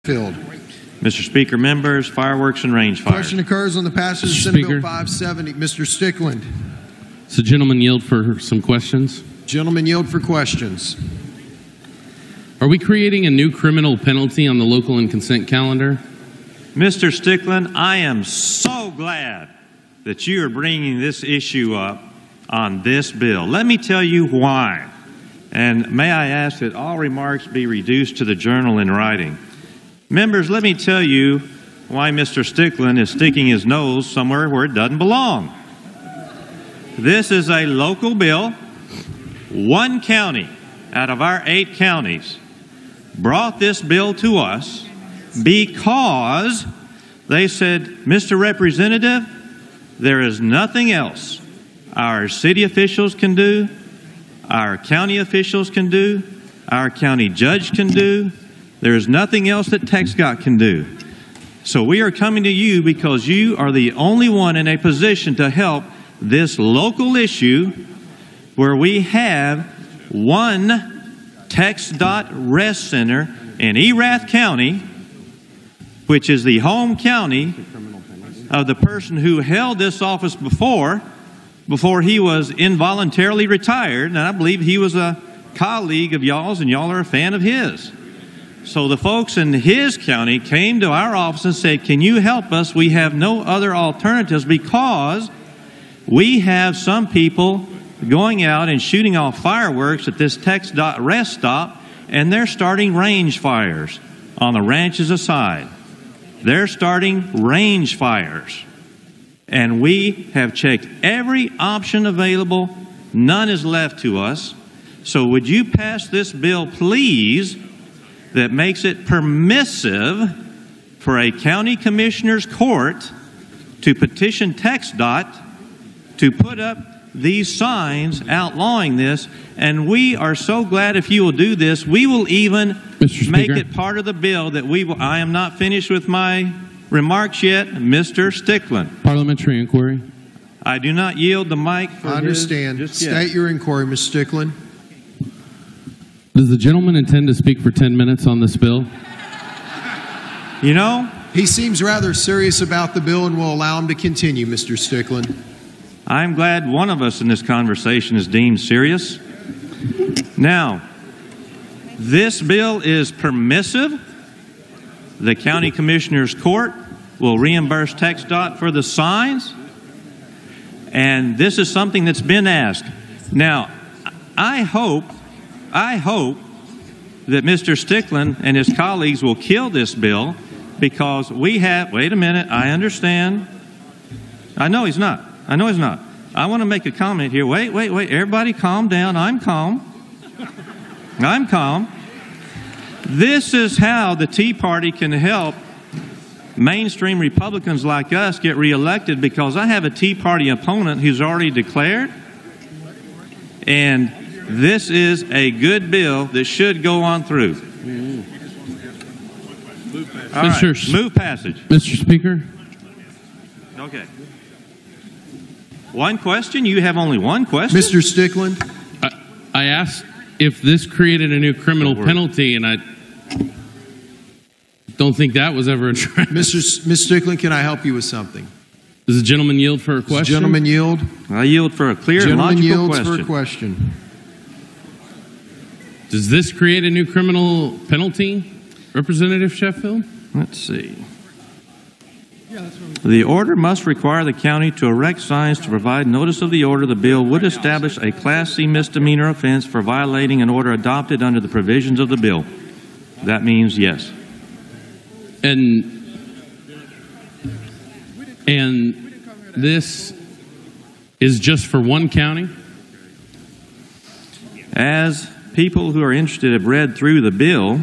Sheffield. Mr. Speaker, members, fireworks and range fires. Question occurs on the passage of Senate Bill 570. Mr. Stickland. So, gentlemen, yield for some questions. Gentlemen, yield for questions. Are we creating a new criminal penalty on the local and consent calendar? Mr. Stickland, I am so glad that you are bringing this issue up on this bill. Let me tell you why. And may I ask that all remarks be reduced to the journal in writing. Members, let me tell you why Mr. Stickland is sticking his nose somewhere where it doesn't belong. This is a local bill. One county out of our 8 counties brought this bill to us because they said, Mr. Representative, there is nothing else our city officials can do, our county officials can do, our county judge can do. There is nothing else that TxDOT can do. So we are coming to you because you are the only one in a position to help this local issue where we have one TxDOT rest center in Erath County, which is the home county of the person who held this office before he was involuntarily retired. And I believe he was a colleague of y'all's and y'all are a fan of his. So the folks in his county came to our office and said, can you help us? We have no other alternatives because we have some people going out and shooting off fireworks at this TxDOT rest stop, and they're starting range fires on the ranches aside. They're starting range fires. And we have checked every option available. None is left to us. So would you pass this bill, please, that makes it permissive for a county commissioner's court to petition TxDOT to put up these signs outlawing this. And we are so glad if you will do this. We will even make it part of the bill that we will. I am not finished with my remarks yet, Mr. Stickland. Parliamentary inquiry. I do not yield the mic for I understand. State your inquiry, Mr. Stickland. Does the gentleman intend to speak for 10 minutes on this bill? You know, he seems rather serious about the bill and will allow him to continue, Mr. Stickland. I'm glad one of us in this conversation is deemed serious. Now, this bill is permissive. The county commissioner's court will reimburse TxDOT for the signs. And this is something that's been asked. Now, I hope that Mr. Stickland and his colleagues will kill this bill because we have, wait a minute, I understand. I know he's not. I want to make a comment here. Wait. Everybody calm down. I'm calm. This is how the Tea Party can help mainstream Republicans like us get reelected, because I have a Tea Party opponent who's already declared. And this is a good bill that should go on through. All right, move passage. Mr. Speaker. Okay. One question? You have only one question? Mr. Stickland. I asked if this created a new criminal penalty, and I don't think that was ever addressed. Mr. Stickland, can I help you with something? Does the gentleman yield for a question? Does the gentleman yield? I yield for a clear and logical yields question. For a question. Does this create a new criminal penalty, Representative Sheffield? Let's see. The order must require the county to erect signs to provide notice of the order. The bill would establish a Class C misdemeanor offense for violating an order adopted under the provisions of the bill. That means yes. And this is just for one county? As people who are interested have read through the bill,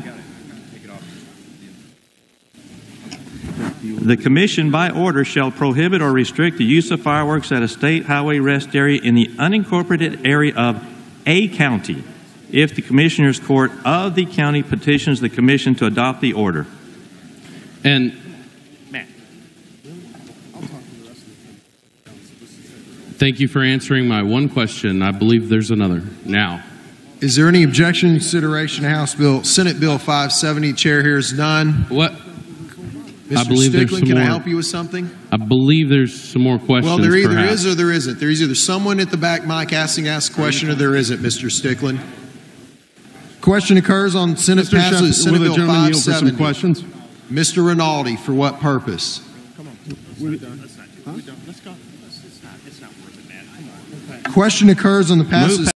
the Commission by order shall prohibit or restrict the use of fireworks at a state highway rest area in the unincorporated area of a county if the Commissioner's Court of the county petitions the Commission to adopt the order. And thank you for answering my one question. I believe there's another now. Is there any objection to consideration of Senate Bill 570? Chair hears none. What? Mr. believe there's Stickland, some can I more. help you with something? I believe there's some more questions. Well, there either perhaps. is or there isn't. There's either someone at the back mic asking a question or there isn't, Mr. Stickland. Question occurs on Senate Mr. passes Sheffield, Senate will Bill the gentleman yield for some 570. questions? Mr. Rinaldi, for what purpose? Question occurs on the passes